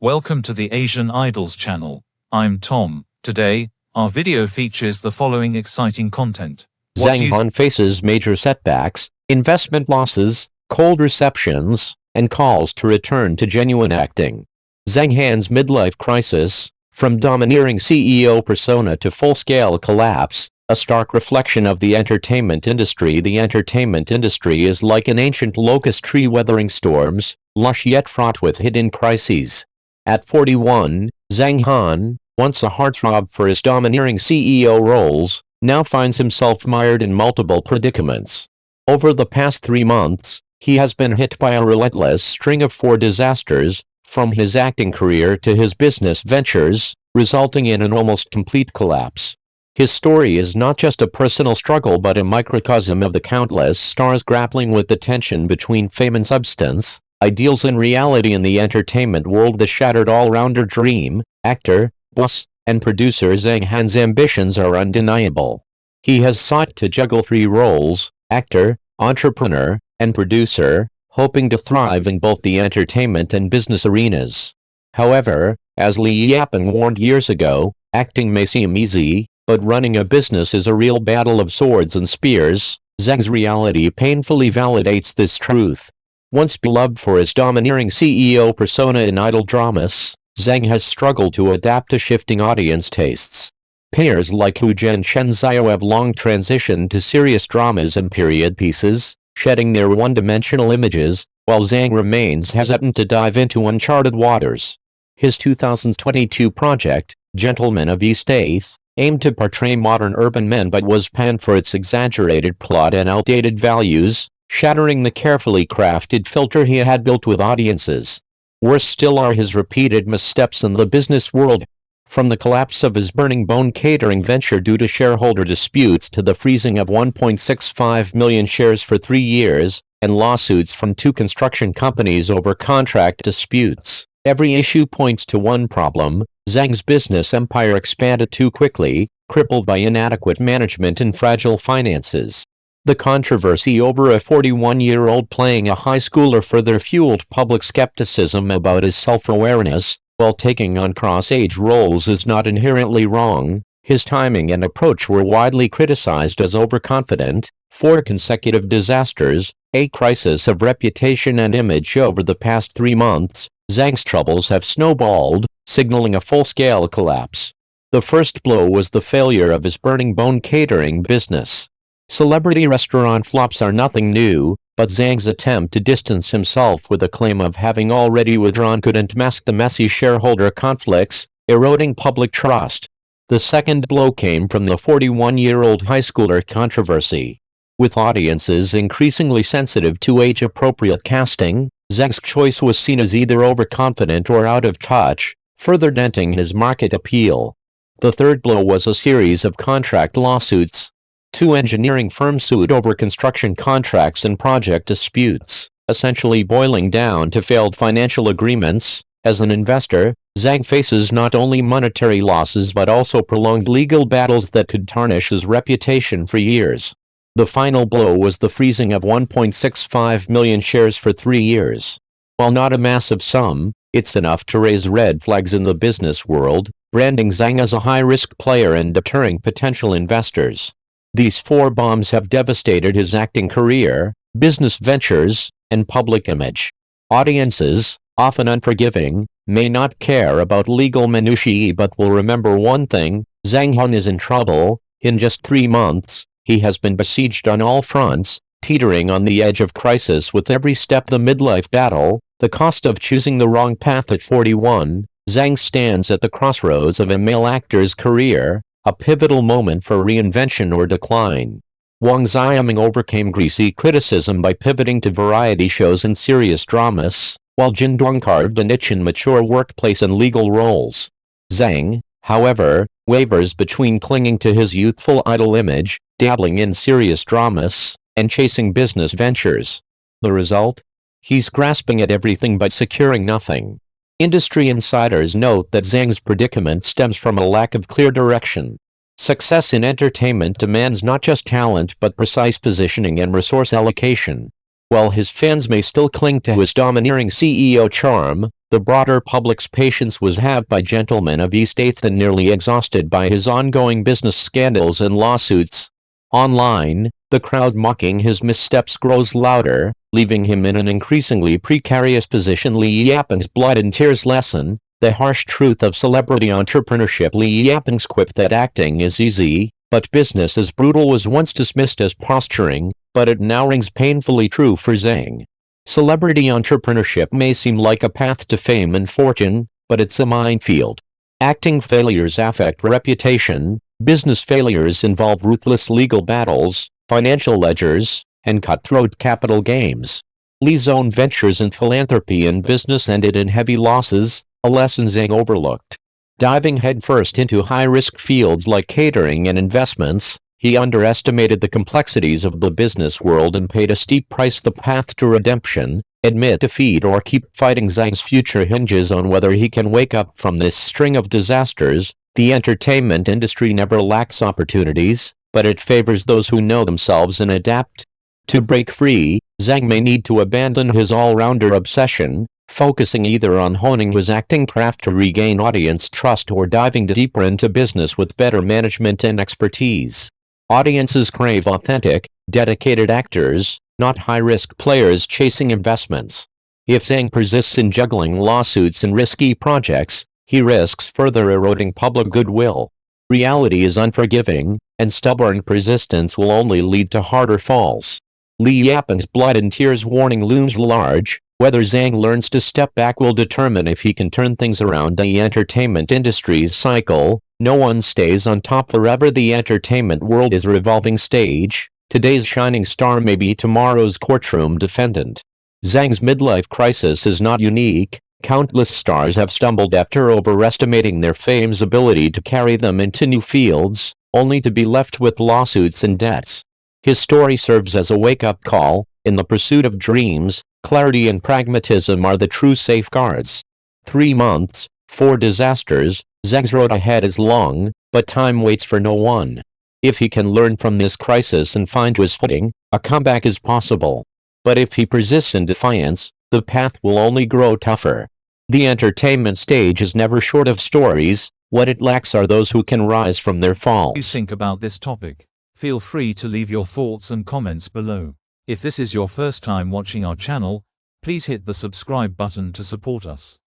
Welcome to the Asian Idols channel. I'm Tom. Today, our video features the following exciting content. Zhang Han faces major setbacks, investment losses, cold receptions, and calls to return to genuine acting. Zhang Han's midlife crisis, from domineering CEO persona to full-scale collapse, a stark reflection of the entertainment industry. The entertainment industry is like an ancient locust tree weathering storms, lush yet fraught with hidden crises. At 41, Zhang Han, once a heartthrob for his domineering CEO roles, now finds himself mired in multiple predicaments. Over the past 3 months, he has been hit by a relentless string of 4 disasters, from his acting career to his business ventures, resulting in an almost complete collapse. His story is not just a personal struggle but a microcosm of the countless stars grappling with the tension between fame and substance, ideals and reality in the entertainment world. The shattered all-rounder dream, actor, boss, and producer Zhang Han's ambitions are undeniable. He has sought to juggle 3 roles, actor, entrepreneur, and producer, hoping to thrive in both the entertainment and business arenas. However, as Li Yaping warned years ago, acting may seem easy, but running a business is a real battle of swords and spears. Zhang's reality painfully validates this truth. Once beloved for his domineering CEO persona in idol dramas, Zhang has struggled to adapt to shifting audience tastes. Pairs like Hu Zhen and Shen Xiao have long transitioned to serious dramas and period pieces, shedding their one-dimensional images, while Zhang remains hesitant to dive into uncharted waters. His 2022 project, Gentlemen of East 8th, aimed to portray modern urban men but was panned for its exaggerated plot and outdated values, shattering the carefully crafted filter he had built with audiences. Worse still are his repeated missteps in the business world. From the collapse of his Burning Bone catering venture due to shareholder disputes to the freezing of 1.65 million shares for 3 years, and lawsuits from 2 construction companies over contract disputes, every issue points to one problem: Zhang's business empire expanded too quickly, crippled by inadequate management and fragile finances. The controversy over a 41-year-old playing a high schooler further fueled public skepticism about his self-awareness. While taking on cross-age roles is not inherently wrong, his timing and approach were widely criticized as overconfident. 4 consecutive disasters, a crisis of reputation and image over the past 3 months, Zhang's troubles have snowballed, signaling a full-scale collapse. The first blow was the failure of his Burning Bone catering business. Celebrity restaurant flops are nothing new, but Zhang's attempt to distance himself with a claim of having already withdrawn couldn't mask the messy shareholder conflicts, eroding public trust. The second blow came from the 41-year-old high schooler controversy. With audiences increasingly sensitive to age-appropriate casting, Zhang's choice was seen as either overconfident or out of touch, further denting his market appeal. The third blow was a series of contract lawsuits. 2 engineering firms sued over construction contracts and project disputes, essentially boiling down to failed financial agreements. As an investor, Zhang faces not only monetary losses but also prolonged legal battles that could tarnish his reputation for years. The final blow was the freezing of 1.65 million shares for 3 years. While not a massive sum, it's enough to raise red flags in the business world, branding Zhang as a high-risk player and deterring potential investors. These 4 bombs have devastated his acting career, business ventures, and public image. Audiences, often unforgiving, may not care about legal minutiae but will remember one thing: Zhang Han is in trouble. In just 3 months, he has been besieged on all fronts, teetering on the edge of crisis with every step. The midlife battle, the cost of choosing the wrong path. At 41, Zhang stands at the crossroads of a male actor's career, a pivotal moment for reinvention or decline. Wang Xiaoming overcame greasy criticism by pivoting to variety shows and serious dramas, while Jin Duang carved a niche in mature workplace and legal roles. Zhang, however, wavers between clinging to his youthful idol image, dabbling in serious dramas, and chasing business ventures. The result? He's grasping at everything but securing nothing. Industry insiders note that Zhang's predicament stems from a lack of clear direction. Success in entertainment demands not just talent but precise positioning and resource allocation. While his fans may still cling to his domineering CEO charm, The broader public's patience was halved by gentlemen of East 8th and nearly exhausted by his ongoing business scandals and lawsuits. Online, the crowd mocking his missteps grows louder, leaving him in an increasingly precarious position. Li Yaping's blood and tears lesson, the harsh truth of celebrity entrepreneurship. Li Yaping's quip that acting is easy, but business is brutal was once dismissed as posturing, but it now rings painfully true for Zhang. Celebrity entrepreneurship may seem like a path to fame and fortune, but it's a minefield. Acting failures affect reputation, business failures involve ruthless legal battles, financial ledgers, and cutthroat capital games. Li's own ventures in philanthropy and business ended in heavy losses, a lesson Zhang overlooked. Diving headfirst into high-risk fields like catering and investments, he underestimated the complexities of the business world and paid a steep price. The path to redemption, admit defeat or keep fighting. Zhang's future hinges on whether he can wake up from this string of disasters. The entertainment industry never lacks opportunities, but it favors those who know themselves and adapt. To break free, Zhang may need to abandon his all-rounder obsession, focusing either on honing his acting craft to regain audience trust or diving deeper into business with better management and expertise. Audiences crave authentic, dedicated actors, not high-risk players chasing investments. If Zhang persists in juggling lawsuits and risky projects, he risks further eroding public goodwill. Reality is unforgiving, and stubborn persistence will only lead to harder falls. Li Yaping's blood and tears warning looms large. Whether Zhang learns to step back will determine if he can turn things around. The entertainment industry's cycle, no one stays on top forever. The entertainment world is a revolving stage. Today's shining star may be tomorrow's courtroom defendant. Zhang's midlife crisis is not unique. Countless stars have stumbled after overestimating their fame's ability to carry them into new fields, only to be left with lawsuits and debts. His story serves as a wake-up call. In the pursuit of dreams, clarity and pragmatism are the true safeguards. 3 months, 4 disasters. Zhang's road ahead is long, but time waits for no one. If he can learn from this crisis and find his footing, a comeback is possible. But if he persists in defiance, the path will only grow tougher. The entertainment stage is never short of stories. What it lacks are those who can rise from their falls. What do you think about this topic? Feel free to leave your thoughts and comments below. If this is your first time watching our channel, please hit the subscribe button to support us.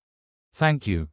Thank you.